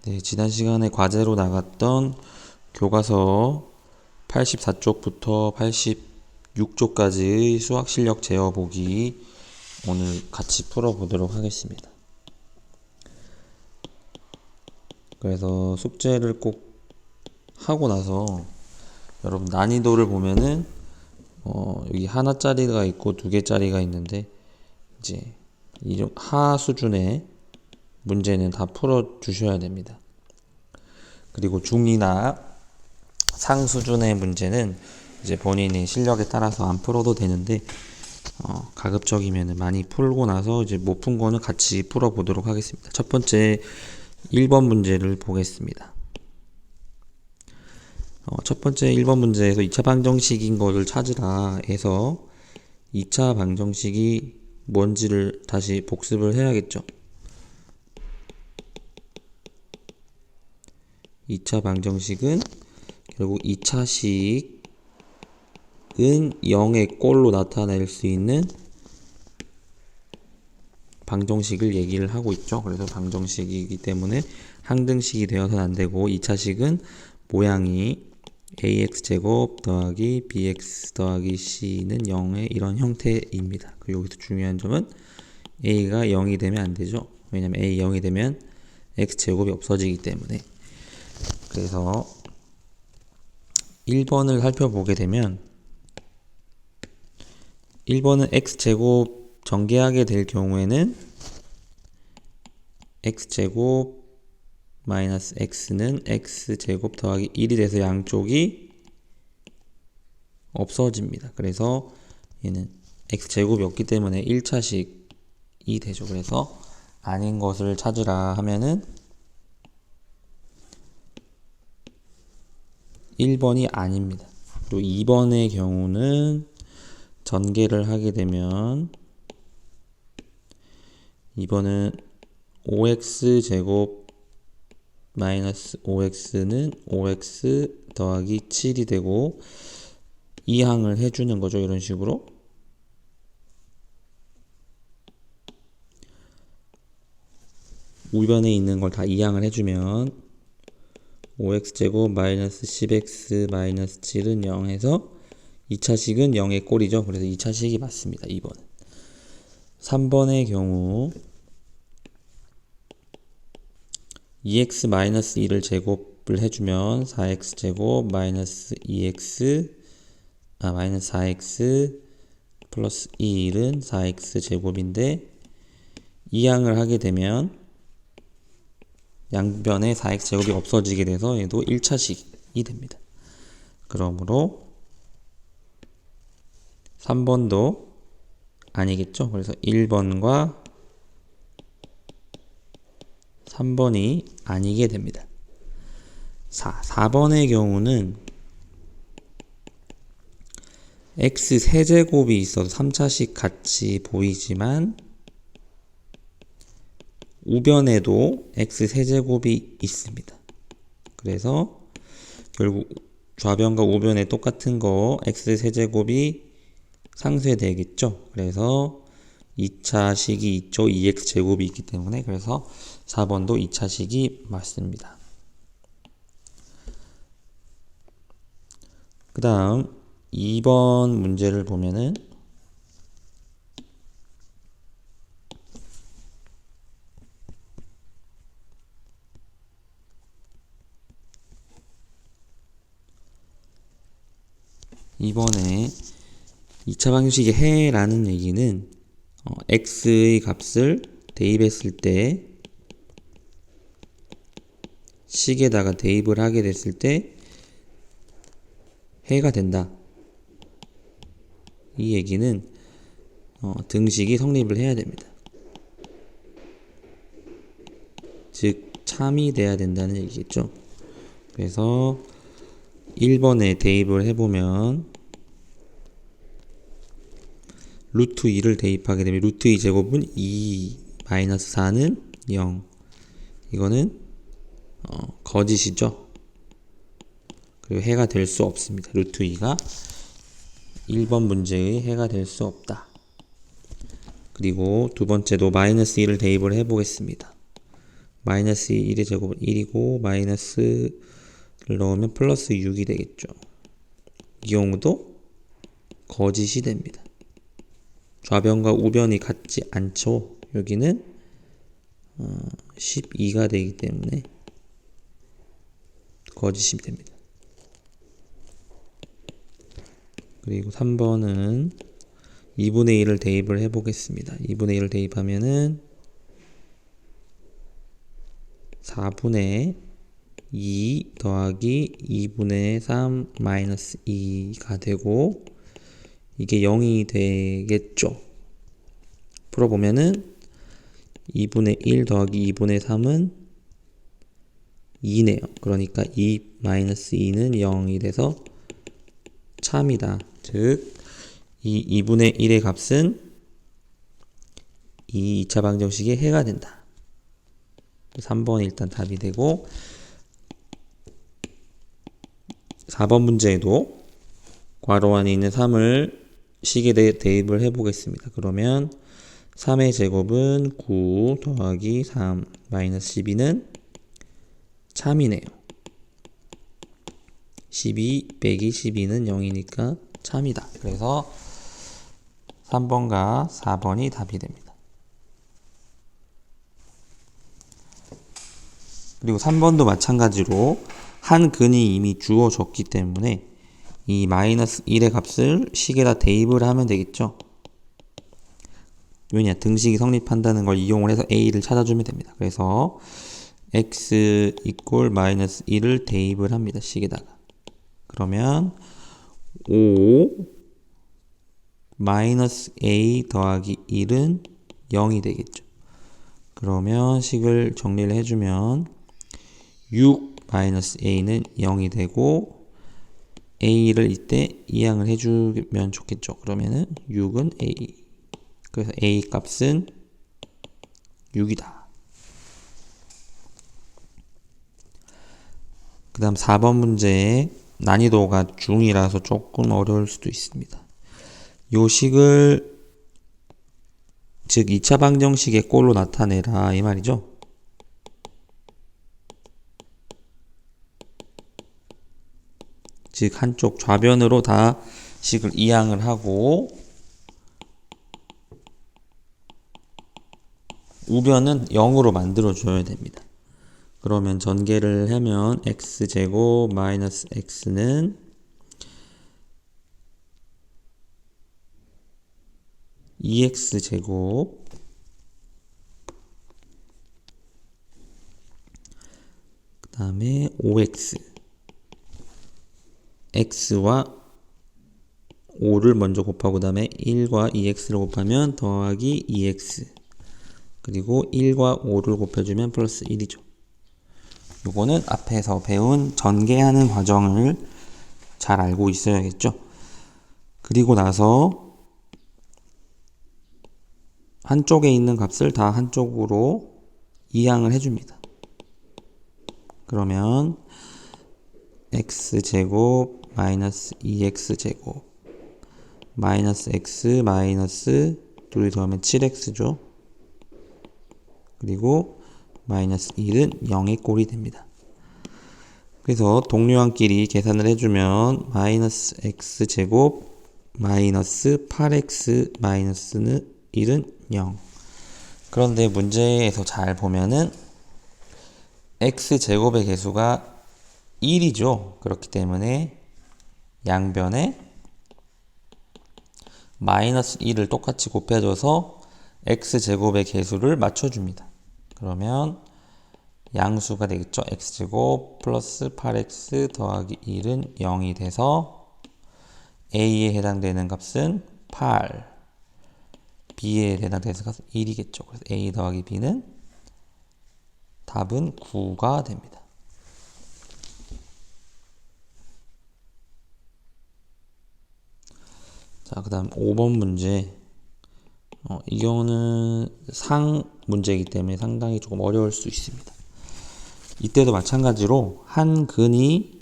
네, 지난 시간에 과제로 나갔던 교과서 84쪽부터 86쪽까지의 수학 실력 재어보기 오늘 같이 풀어보도록 하겠습니다. 그래서 숙제를 꼭 하고 나서 여러분 난이도를 보면은 여기 하나짜리가 있고 두 개짜리가 있는데 이제 이 하 수준의 문제는 다 풀어 주셔야 됩니다. 그리고 중이나 상 수준의 문제는 이제 본인의 실력에 따라서 안 풀어도 되는데 가급적이면 많이 풀고 나서 이제 못 푼 거는 같이 풀어보도록 하겠습니다. 첫 번째 1번 문제를 보겠습니다. 첫 번째 1번 문제에서 2차 방정식인 거를 찾으라 해서 2차 방정식이 뭔지를 다시 복습을 해야겠죠. 2차 방정식은 결국 2차식은 0의 꼴로 나타낼 수 있는 방정식을 얘기를 하고 있죠. 그래서 방정식이기 때문에 항등식이 되어서는 안 되고 2차식은 모양이 ax제곱 더하기 bx 더하기 c는 0의 이런 형태입니다. 그리고 여기서 중요한 점은 a가 0이 되면 안 되죠. 왜냐면 a 0이 되면 x제곱이 없어지기 때문에. 그래서 1번을 살펴보게 되면 1번은 x제곱 전개하게 될 경우에는 x제곱 마이너스 x는 x제곱 더하기 1이 돼서 양쪽이 없어집니다. 그래서 얘는 x제곱이 없기 때문에 1차식이 되죠. 그래서 아닌 것을 찾으라 하면은 1번이 아닙니다. 또 2번의 경우는 전개를 하게 되면 2번은 5x제곱 마이너스 5x는 5x 더하기 7이 되고 이항을 해주는 거죠. 이런 식으로. 우변에 있는 걸 다 이항을 해주면 5x제곱 마이너스 10x 마이너스 7은 0에서 2차식은 0의 꼴이죠. 그래서 2차식이 맞습니다. 2번은. 3번의 경우 2x 마이너스 1을 제곱을 해주면 4x제곱 마이너스 2x 마이너스 4x 플러스 1은 4x제곱인데 이항을 하게 되면 양변에 4x제곱이 없어지게 돼서 얘도 1차식이 됩니다. 그러므로 3번도 아니겠죠. 그래서 1번과 3번이 아니게 됩니다. 4번의 경우는 x 세제곱이 있어서 3차식 같이 보이지만 우변에도 x 세제곱이 있습니다. 그래서 결국 좌변과 우변에 똑같은 거 x 세제곱이 상쇄되겠죠. 그래서 2차식이 있죠. 2x제곱이 있기 때문에. 그래서 4번도 2차식이 맞습니다. 그 다음 2번 문제를 보면은 2번에 2차 방정식의 해라는 얘기는 x의 값을 대입했을 때 식에다가 대입을 하게 됐을 때 해가 된다. 이 얘기는 등식이 성립을 해야 됩니다. 즉 참이 돼야 된다는 얘기겠죠. 그래서 1번에 대입을 해보면 루트 2를 대입하게 되면 루트 2 제곱은 2 마이너스 4는 0. 이거는 거짓이죠. 그리고 해가 될 수 없습니다. 루트 2가 1번 문제의 해가 될 수 없다. 그리고 두 번째도 마이너스 1을 대입을 해보겠습니다. 마이너스 1의 제곱은 1이고 마이너스를 넣으면 플러스 6이 되겠죠. 이 경우도 거짓이 됩니다. 좌변과 우변이 같지 않죠. 여기는 12가 되기 때문에 거짓이 됩니다. 그리고 3번은 2분의 1을 대입을 해보겠습니다. 2분의 1을 대입하면은 4분의 2 더하기 2분의 3 마이너스 2가 되고 이게 0이 되겠죠. 풀어보면은 2분의 1 더하기 2분의 3은 2네요. 그러니까 2 마이너스 2는 0이 돼서 참이다. 즉, 이 2분의 1의 값은 이 2차 방정식의 해가 된다. 3번이 일단 답이 되고 4번 문제에도 괄호 안에 있는 3을 식에 대입을 해보겠습니다. 그러면 3의 제곱은 9 더하기 3 마이너스 12는 참이네요. 12 빼기 12는 0이니까 참이다. 그래서 3번과 4번이 답이 됩니다. 그리고 3번도 마찬가지로 한 근이 이미 주어졌기 때문에 이 마이너스 1의 값을 식에다 대입을 하면 되겠죠. 왜냐? 등식이 성립한다는 걸 이용을 해서 a를 찾아주면 됩니다. 그래서 x 이꼴 마이너스 1을 대입을 합니다. 식에다가. 그러면 5 마이너스 a 더하기 1은 0이 되겠죠. 그러면 식을 정리를 해주면 6 마이너스 a는 0이 되고 a를 이때 이항을 해주면 좋겠죠. 그러면은 6은 a. 그래서 a 값은 6이다. 그 다음 4번 문제의 난이도가 중이라서 조금 어려울 수도 있습니다. 요 식을 즉 2차 방정식의 꼴로 나타내라 이 말이죠. 즉 한쪽 좌변으로 다 식을 이항을 하고 우변은 0으로 만들어 줘야 됩니다. 그러면 전개를 하면 x제곱 마이너스 x는 2x제곱 그 다음에 5x x와 5를 먼저 곱하고 그 다음에 1과 2x를 곱하면 더하기 2x 그리고 1과 5를 곱해주면 플러스 1이죠. 요거는 앞에서 배운 전개하는 과정을 잘 알고 있어야겠죠. 그리고 나서 한쪽에 있는 값을 다 한쪽으로 이항을 해줍니다. 그러면 x제곱 마이너스 2x제곱 마이너스 x 마이너스 둘이 더하면 7x죠. 그리고 마이너스 1은 0의 꼴이 됩니다. 그래서 동료항끼리 계산을 해주면 마이너스 x제곱 마이너스 8x 마이너스 1은 0. 그런데 문제에서 잘 보면은 x제곱의 개수가 1이죠. 그렇기 때문에 양변에 마이너스 1을 똑같이 곱해줘서 x제곱의 개수를 맞춰줍니다. 그러면 양수가 되겠죠. x제곱 플러스 8x 더하기 1은 0이 돼서 a에 해당되는 값은 8, b에 해당되는 값은 1이겠죠. 그래서 a 더하기 b는 답은 9가 됩니다. 자, 그 다음 5번 문제. 이 경우는 상 문제이기 때문에 상당히 조금 어려울 수 있습니다. 이때도 마찬가지로 한 근이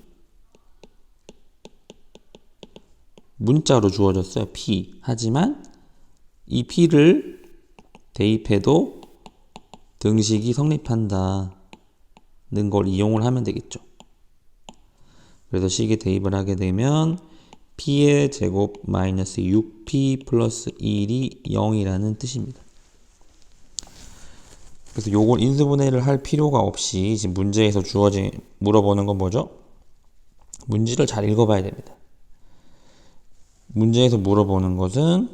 문자로 주어졌어요. p. 하지만 이 p를 대입해도 등식이 성립한다는 걸 이용을 하면 되겠죠. 그래서 식에 대입을 하게 되면 p의 제곱 마이너스 6p 플러스 1이 0이라는 뜻입니다. 그래서 요걸 인수분해를 할 필요가 없이 지금 문제에서 물어보는 건 뭐죠? 문제를 잘 읽어봐야 됩니다. 문제에서 물어보는 것은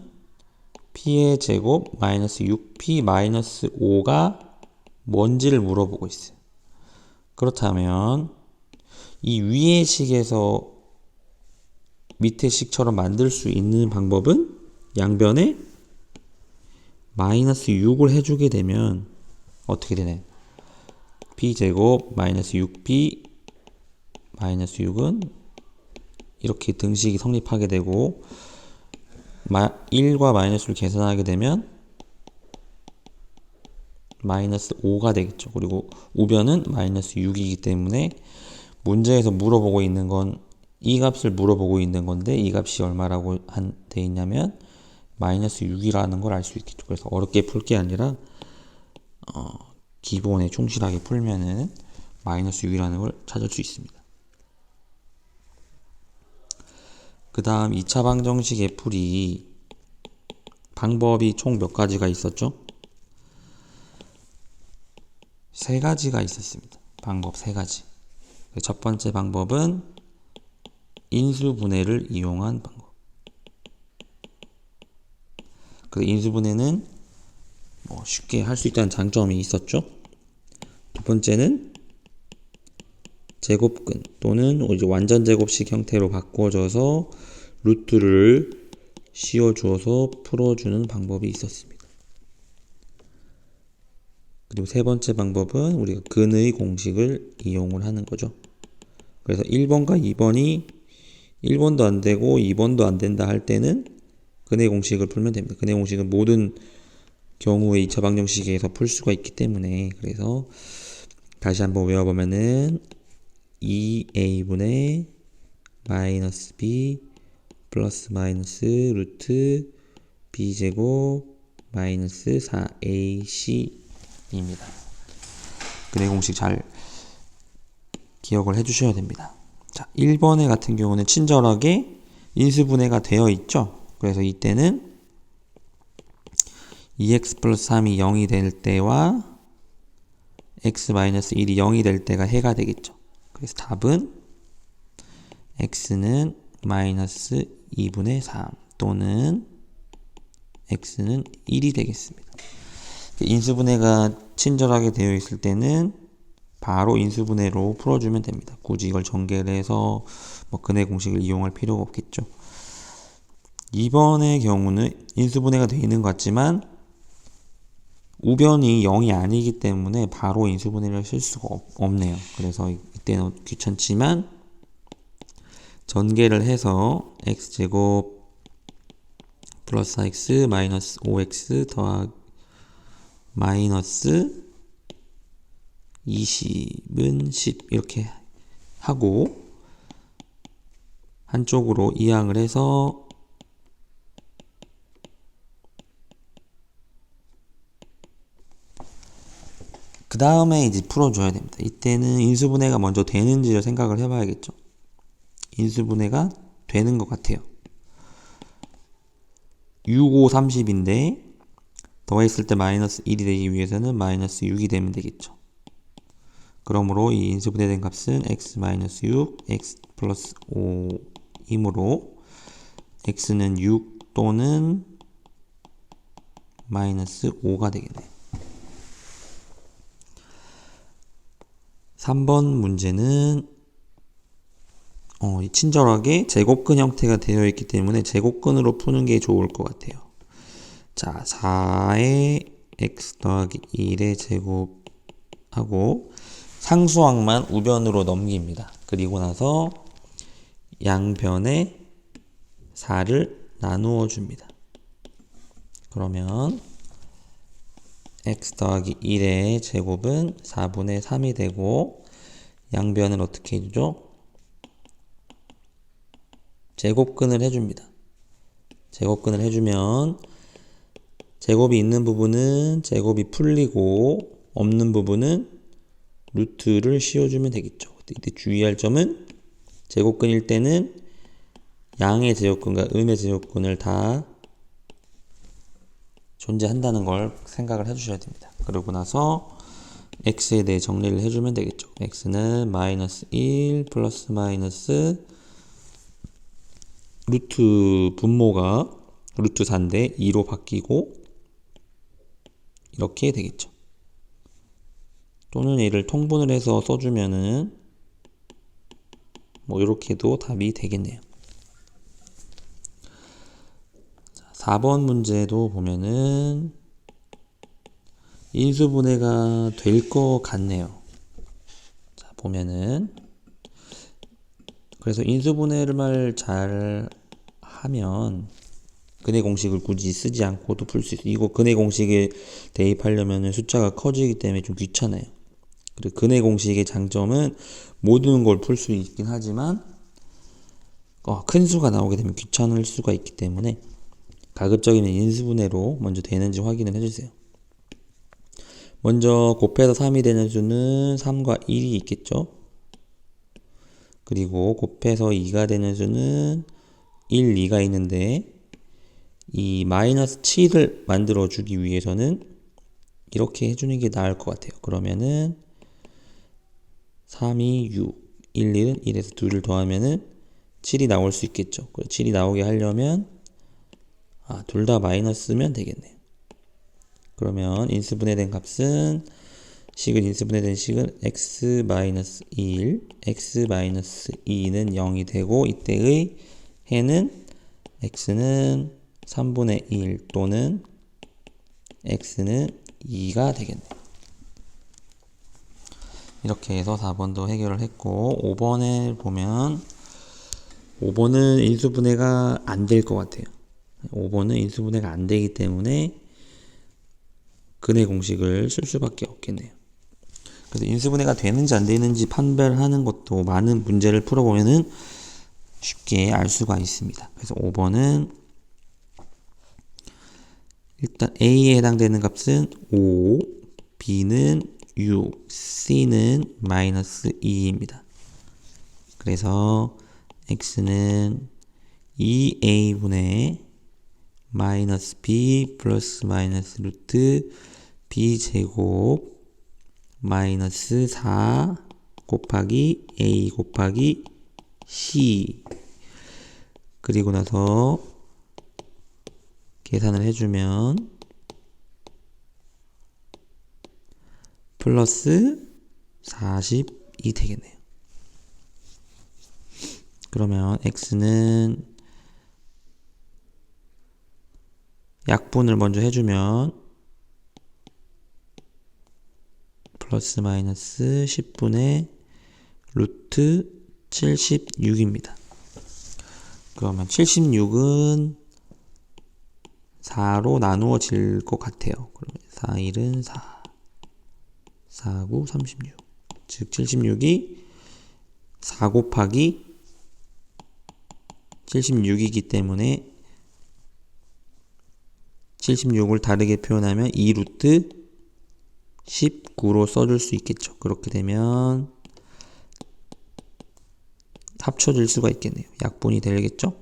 p의 제곱 마이너스 6p 마이너스 5가 뭔지를 물어보고 있어요. 그렇다면 이 위의 식에서 밑의 식처럼 만들 수 있는 방법은 양변에 마이너스 6을 해주게 되면 어떻게 되나요? p제곱 마이너스 6p 마이너스 6은 이렇게 등식이 성립하게 되고 1과 마이너스를 계산하게 되면 마이너스 5가 되겠죠. 그리고 우변은 마이너스 6이기 때문에 문제에서 물어보고 있는 건 이 값을 물어보고 있는 건데 이 값이 얼마라고 돼 있냐면 마이너스 6이라는 걸 알 수 있겠죠. 그래서 어렵게 풀 게 아니라 기본에 충실하게 풀면은 마이너스 6이라는 걸 찾을 수 있습니다. 그 다음 2차 방정식의 풀이 방법이 총 몇 가지가 있었죠? 3가지가 있었습니다. 방법 3가지. 첫 번째 방법은 인수분해를 이용한 방법. 그 인수분해는 쉽게 할 수 있다는 장점이 있었죠. 두 번째는 제곱근 또는 이제 완전 제곱식 형태로 바꿔줘서 루트를 씌워주어서 풀어주는 방법이 있었습니다. 그리고 세 번째 방법은 우리가 근의 공식을 이용을 하는 거죠. 그래서 1번과 2번이 1번도 안 되고 2번도 안 된다 할 때는 근의 공식을 풀면 됩니다. 근의 공식은 모든 경우에 2차 방정식에서 풀 수가 있기 때문에 그래서 다시 한번 외워보면은 2a분의 마이너스 b 플러스 마이너스 루트 b제곱 마이너스 4ac입니다. 근의 공식 잘 기억을 해주셔야 됩니다. 자, 1번에 같은 경우는 친절하게 인수분해가 되어 있죠. 그래서 이때는 2x 플러스 3이 0이 될 때와 x 마이너스 1이 0이 될 때가 해가 되겠죠. 그래서 답은 x는 마이너스 2분의 3 또는 x는 1이 되겠습니다. 인수분해가 친절하게 되어 있을 때는 바로 인수분해로 풀어주면 됩니다. 굳이 이걸 전개를 해서 근의 공식을 이용할 필요가 없겠죠. 2번의 경우는 인수분해가 되어 있는 것 같지만 우변이 0이 아니기 때문에 바로 인수분해를 쓸 수가 없네요. 그래서 이때는 귀찮지만 전개를 해서 x제곱 플러스 4x 마이너스 5x 더하기 마이너스 20은 10 이렇게 하고 한쪽으로 이항을 해서 그 다음에 이제 풀어줘야 됩니다. 이때는 인수분해가 먼저 되는지를 생각을 해봐야겠죠. 인수분해가 되는 것 같아요. 6, 5, 30인데 더했을 때 마이너스 1이 되기 위해서는 마이너스 6이 되면 되겠죠. 그러므로 이 인수분해된 값은 x-6, x 플러스 5이므로 x는 6 또는 마이너스 5가 되겠네요. 3번 문제는 친절하게 제곱근 형태가 되어 있기 때문에 제곱근으로 푸는 게 좋을 것 같아요. 자, 4의 x 더하기 1의 제곱하고 상수항만 우변으로 넘깁니다. 그리고 나서 양변에 4를 나누어 줍니다. 그러면 x 더하기 1의 제곱은 4분의 3이 되고 양변을 어떻게 해주죠? 제곱근을 해줍니다. 제곱근을 해주면 제곱이 있는 부분은 제곱이 풀리고 없는 부분은 루트를 씌워주면 되겠죠. 이때 주의할 점은 제곱근일 때는 양의 제곱근과 음의 제곱근을 다 존재한다는 걸 생각을 해주셔야 됩니다. 그러고 나서 x에 대해 정리를 해주면 되겠죠. x는 마이너스 1 플러스 마이너스 루트 분모가 루트 4인데 2로 바뀌고 이렇게 되겠죠. 또는 얘를 통분을 해서 써주면은 뭐 이렇게도 답이 되겠네요. 4번 문제도 보면은 인수분해가 될 것 같네요. 자, 보면은 그래서 인수분해를 잘 하면 근해 공식을 굳이 쓰지 않고도 풀 수 있어요. 이거 근해 공식에 대입하려면 숫자가 커지기 때문에 좀 귀찮아요. 그리고 근해 공식의 장점은 모든 걸 풀 수 있긴 하지만 큰 수가 나오게 되면 귀찮을 수가 있기 때문에 가급적이면 인수분해로 먼저 되는지 확인을 해주세요. 먼저 곱해서 3이 되는 수는 3과 1이 있겠죠. 그리고 곱해서 2가 되는 수는 1, 2가 있는데 이 마이너스 7을 만들어 주기 위해서는 이렇게 해주는 게 나을 것 같아요. 그러면은 3이 6, 1, 1은 1에서 2를 더하면은 7이 나올 수 있겠죠. 7이 나오게 하려면 둘 다 마이너스면 되겠네요. 그러면 인수분해된 값은 인수분해된 식은 x-1, x-2는 0이 되고 이때의 해는 x는 3분의 1 또는 x는 2가 되겠네요. 이렇게 해서 4번도 해결을 했고 5번에 보면 5번은 인수분해가 안 될 것 같아요. 5번은 인수분해가 안 되기 때문에 근해 공식을 쓸 수밖에 없겠네요. 그래서 인수분해가 되는지 안 되는지 판별하는 것도 많은 문제를 풀어보면은 쉽게 알 수가 있습니다. 그래서 5번은 일단 A에 해당되는 값은 5, B는 6, C는 마이너스 2입니다. 그래서 X는 2A분의 마이너스 B 플러스 마이너스 루트 B 제곱 마이너스 4 곱하기 A 곱하기 C 그리고 나서 계산을 해주면 플러스 40이 되겠네요. 그러면 X는 약분을 먼저 해주면 플러스 마이너스 10분의 루트 76입니다. 그러면 76은 4로 나누어질 것 같아요. 그러면 4, 1은 4, 4, 9, 36. 즉 76이 4 곱하기 76이기 때문에 76을 다르게 표현하면 2루트 19로 써줄 수 있겠죠. 그렇게 되면 합쳐질 수가 있겠네요. 약분이 되겠죠.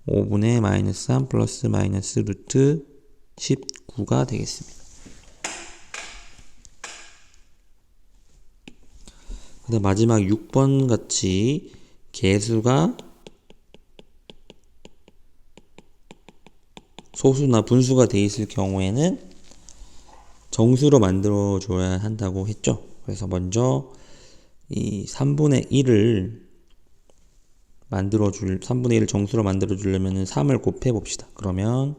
5분의 마이너스 3 플러스 마이너스 루트 19가 되겠습니다. 그 다음 마지막 6번 같이 개수가 소수나 분수가 돼 있을 경우에는 정수로 만들어 줘야 한다고 했죠. 그래서 먼저 이 3분의 1을 3분의 1을 정수로 만들어 주려면 3을 곱해 봅시다. 그러면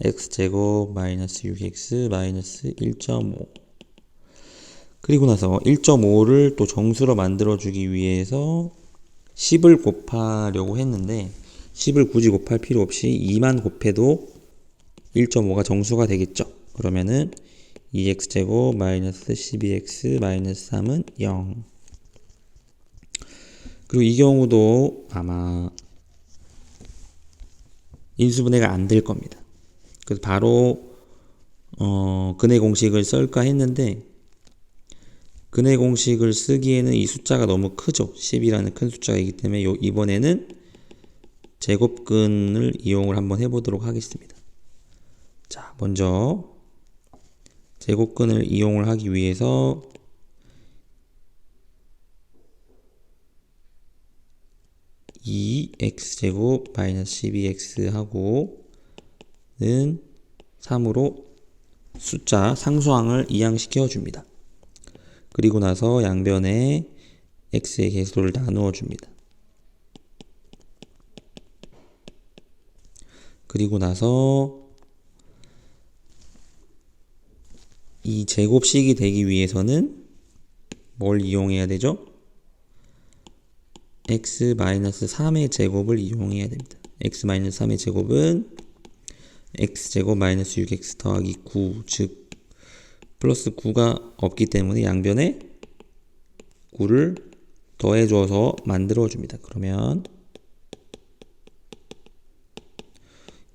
x제곱 마이너스 6x 마이너스 1.5 그리고 나서 1.5를 또 정수로 만들어 주기 위해서 10을 곱하려고 했는데 10을 굳이 곱할 필요 없이 2만 곱해도 1.5가 정수가 되겠죠. 그러면은 2x제곱 마이너스 12x 마이너스 3은 0. 그리고 이 경우도 아마 인수분해가 안 될 겁니다. 그래서 바로 근해 공식을 쓸까 했는데 근해 공식을 쓰기에는 이 숫자가 너무 크죠. 10이라는 큰 숫자가 있기 때문에 이번에는 제곱근을 이용을 한번 해보도록 하겠습니다. 자, 먼저 제곱근을 이용을 하기 위해서 2x제곱 마이너스 12x 하고는 3으로 숫자 상수항을 이항시켜 줍니다. 그리고 나서 양변에 x의 개수를 나누어 줍니다. 그리고 나서 이 제곱식이 되기 위해서는 뭘 이용해야 되죠? x-3의 제곱을 이용해야 됩니다. x-3의 제곱은 x제곱 마이너스 6x 더하기 9, 즉 플러스 9가 없기 때문에 양변에 9를 더해줘서 만들어줍니다. 그러면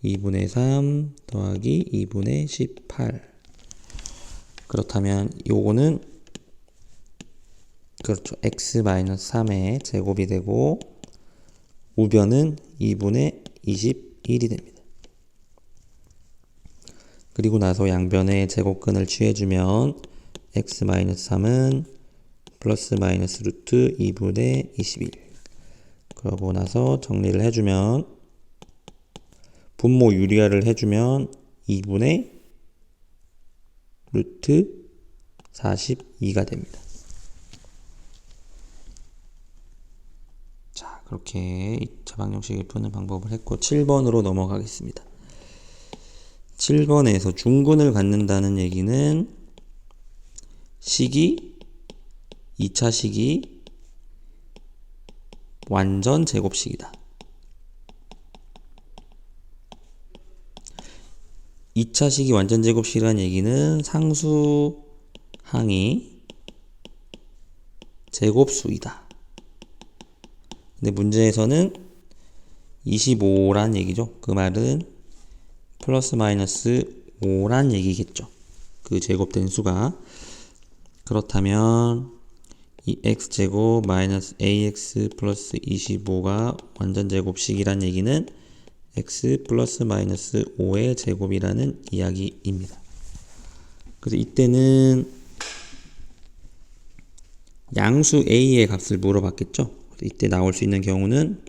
2분의 3 더하기 2분의 18. 그렇다면 요거는 그렇죠. x-3의 제곱이 되고 우변은 2분의 21이 됩니다. 그리고 나서 양변에 제곱근을 취해주면 x-3은 플러스 마이너스 루트 2분의 21. 그러고 나서 정리를 해주면 분모 유리화를 해주면 2분의 루트 42가 됩니다. 자, 그렇게 2차 방정식을 푸는 방법을 했고 7번으로 넘어가겠습니다. 7번에서 중근을 갖는다는 얘기는 식이 2차 식이 완전 제곱식이다. 2차 식이 완전 제곱식이라는 얘기는 상수항이 제곱수이다. 근데 문제에서는 25란 얘기죠. 그 말은 플러스 마이너스 5란 얘기겠죠. 그 제곱된 수가. 그렇다면 이 x제곱 마이너스 ax 플러스 25가 완전 제곱식이란 얘기는 x 플러스 마이너스 5의 제곱이라는 이야기입니다. 그래서 이때는 양수 a의 값을 물어봤겠죠. 이때 나올 수 있는 경우는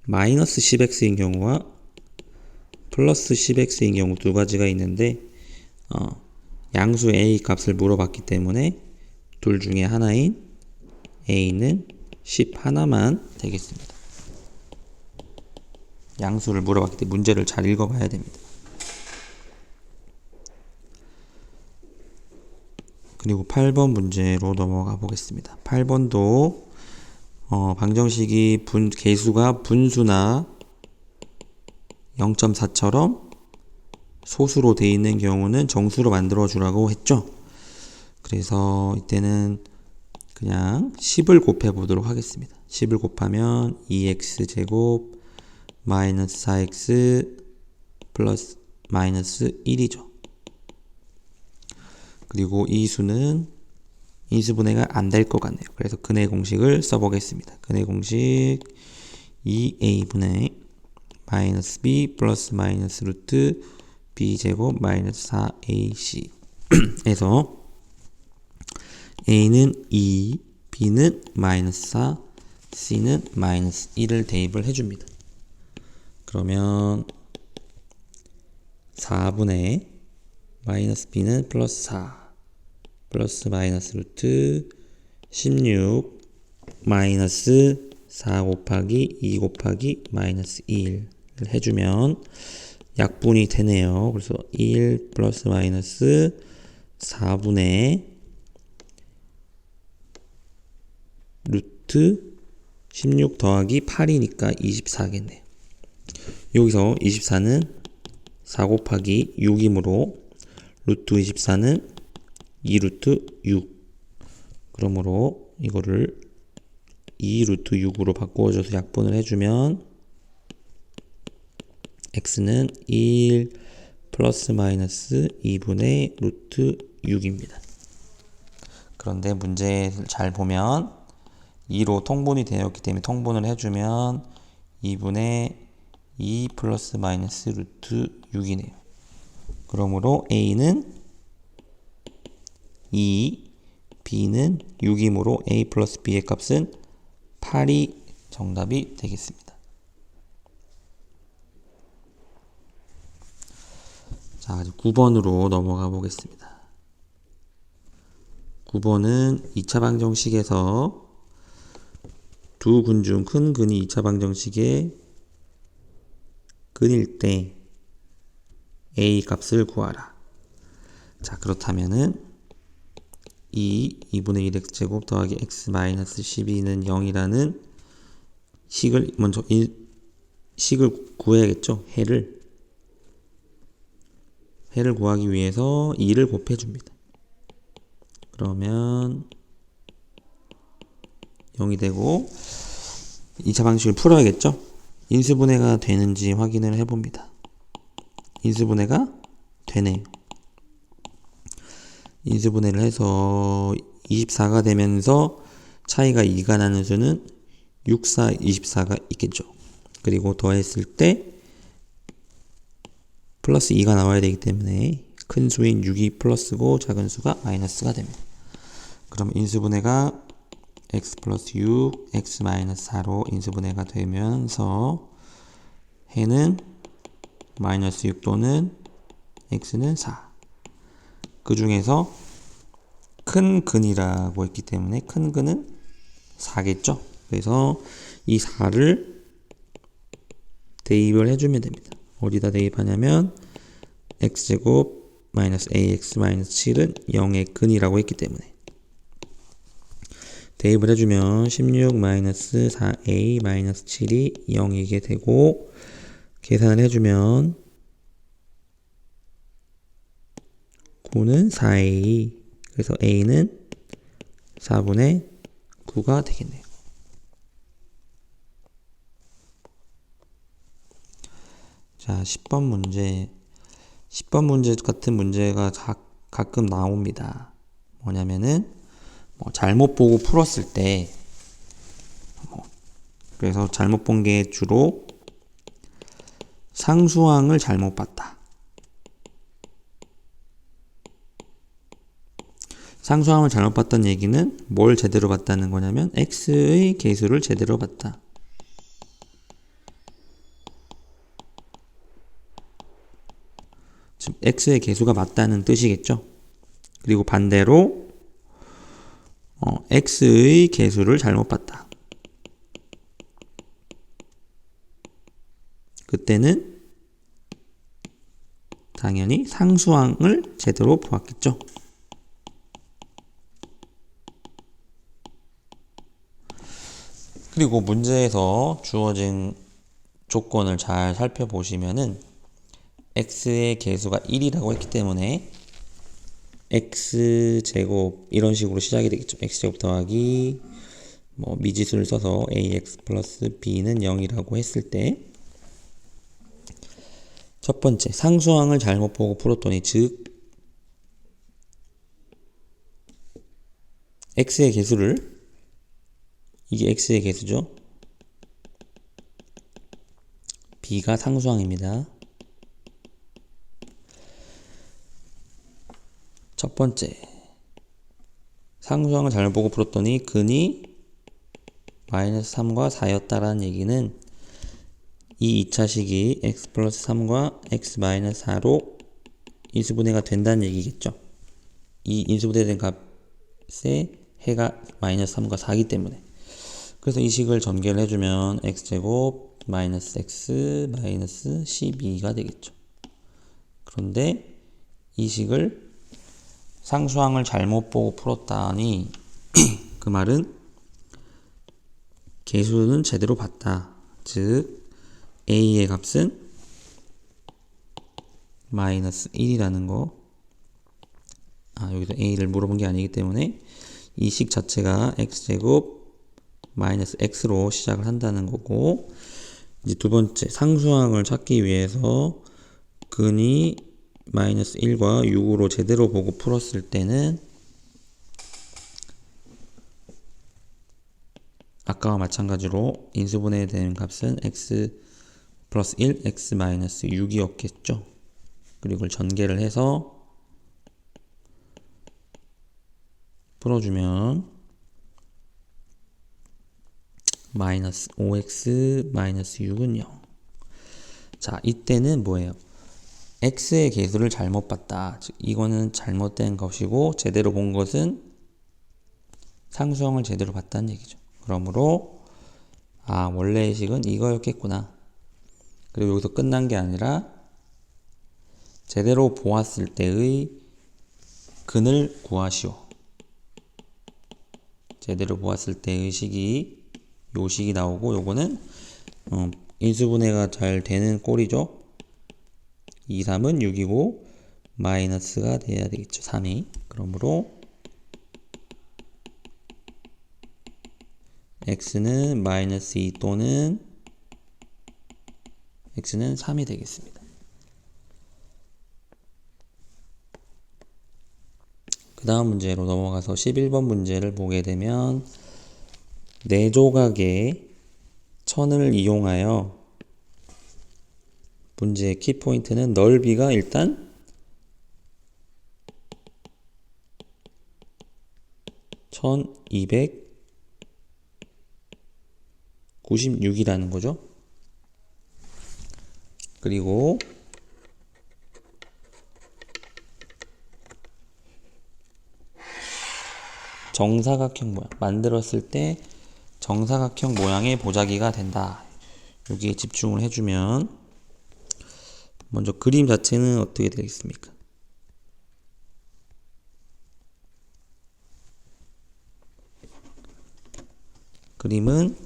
마이너스 10x인 경우와 플러스 10x인 경우 두 가지가 있는데 양수 a 값을 물어봤기 때문에 둘 중에 하나인 a는 10 하나만 되겠습니다. 양수를 물어봤기 때문에 문제를 잘 읽어봐야 됩니다. 그리고 8번 문제로 넘어가 보겠습니다. 8번도 방정식이 개수가 분수나 0.4처럼 소수로 되어 있는 경우는 정수로 만들어 주라고 했죠. 그래서 이때는 그냥 10을 곱해 보도록 하겠습니다. 10을 곱하면 2x제곱 마이너스 4x 플러스 마이너스 1이죠. 그리고 이 수는 인수분해가 안 될 것 같네요. 그래서 근해 공식을 써보겠습니다. 근해 공식 2a분의 마이너스 b 플러스 마이너스 루트 b제곱 마이너스 4ac 에서 a는 2, b는 마이너스 4, c는 마이너스 1을 대입을 해줍니다. 그러면 4분의 마이너스 b는 플러스 4 플러스 마이너스 루트 16 마이너스 4 곱하기 2 곱하기 마이너스 1을 해주면 약분이 되네요. 그래서 1 플러스 마이너스 4분의 루트 16 더하기 8이니까 24겠네요. 여기서 24는 4 곱하기 6이므로 루트 24는 2루트 6. 그러므로 이거를 2루트 6으로 바꿔줘서 약분을 해주면 x는 1 플러스 마이너스 2분의 루트 6입니다. 그런데 문제를 잘 보면 2로 통분이 되었기 때문에 통분을 해주면 2분의 2 플러스 마이너스 루트 6이네요. 그러므로 A는 2, B는 6이므로 A 플러스 B의 값은 8이 정답이 되겠습니다. 자, 9번으로 넘어가 보겠습니다. 9번은 2차 방정식에서 두 근 중 큰 근이 2차 방정식의 근일 때 A 값을 구하라. 자, 그렇다면은 2분의 1x제곱 더하기 x 마이너스 12는 0이라는 식을 먼저 식을 구해야겠죠. 해를 구하기 위해서 2를 곱해줍니다. 그러면 0이 되고 2차 방식을 풀어야겠죠. 인수분해가 되는지 확인을 해봅니다. 인수분해가 되네요. 인수분해를 해서 24가 되면서 차이가 2가 나는 수는 6, 4, 24가 있겠죠. 그리고 더했을 때 플러스 2가 나와야 되기 때문에 큰 수인 6이 플러스고 작은 수가 마이너스가 됩니다. 그럼 인수분해가 x 플러스 6, x 마이너스 4로 인수분해가 되면서 해는 마이너스 6 또는 x는 4. 그 중에서 큰 근이라고 했기 때문에 큰 근은 4겠죠. 그래서 이 4를 대입을 해주면 됩니다. 어디다 대입하냐면 x제곱 마이너스 ax 마이너스 7은 0의 근이라고 했기 때문에 대입을 해주면 16 마이너스 4a 마이너스 7이 0이게 되고 계산을 해주면 9는 4a 그래서 a는 4분의 9가 되겠네요. 자, 10번 문제. 10번 문제 같은 문제가 가끔 나옵니다. 뭐냐면은 잘못 보고 풀었을 때 그래서 잘못 본 게 주로 상수항을 잘못 봤다. 상수항을 잘못 봤다는 얘기는 뭘 제대로 봤다는 거냐면 x의 계수를 제대로 봤다. 즉 x의 계수가 맞다는 뜻이겠죠. 그리고 반대로 x의 계수를 잘못 봤다. 그때는 당연히 상수항을 제대로 보았겠죠. 그리고 문제에서 주어진 조건을 잘 살펴보시면은 x의 계수가 1이라고 했기 때문에 x제곱 이런 식으로 시작이 되겠죠. x제곱 더하기 미지수를 써서 ax 플러스 b는 0이라고 했을 때 첫 번째 상수항을 잘못 보고 풀었더니 즉 x의 계수를 이게 x의 계수죠. b가 상수항입니다. 첫 번째 상수항을 잘못 보고 풀었더니 근이 마이너스 3과 4였다라는 얘기는 이 2차식이 x 플러스 3과 x 마이너스 4로 인수분해가 된다는 얘기겠죠. 이 인수분해된 값의 해가 마이너스 3과 4이기 때문에 그래서 이 식을 전개를 해주면 x제곱 마이너스 x 마이너스 12가 되겠죠. 그런데 이 식을 상수항을 잘못 보고 풀었다니 그 말은 계수는 제대로 봤다. 즉 a의 값은 마이너스 1이라는 거. 여기서 a를 물어본 게 아니기 때문에 이 식 자체가 x제곱 마이너스 x로 시작을 한다는 거고 이제 두 번째 상수항을 찾기 위해서 근이 마이너스 1과 6으로 제대로 보고 풀었을 때는 아까와 마찬가지로 인수분해에 되는 값은 x 플러스 1, x 마이너스 6이었겠죠. 그리고 이걸 전개를 해서 풀어주면 마이너스 5x 마이너스 6은 0. 자, 이때는 뭐예요? x의 계수를 잘못 봤다. 즉 이거는 잘못된 것이고 제대로 본 것은 상수형을 제대로 봤다는 얘기죠. 그러므로 원래의 식은 이거였겠구나. 그리고 여기서 끝난 게 아니라 제대로 보았을 때의 근을 구하시오. 제대로 보았을 때의 식이 요 식이 나오고 요거는 인수분해가 잘 되는 꼴이죠. 2, 3은 6이고 마이너스가 돼야 되겠죠. 3이. 그러므로 x는 마이너스 2 또는 x는 3이 되겠습니다. 그 다음 문제로 넘어가서 11번 문제를 보게 되면 4조각의 천을 이용하여 문제의 키포인트는 넓이가 일단 1296이라는 거죠. 그리고 정사각형 모양 만들었을 때 정사각형 모양의 보자기가 된다. 여기에 집중을 해주면 먼저 그림 자체는 어떻게 되겠습니까? 그림은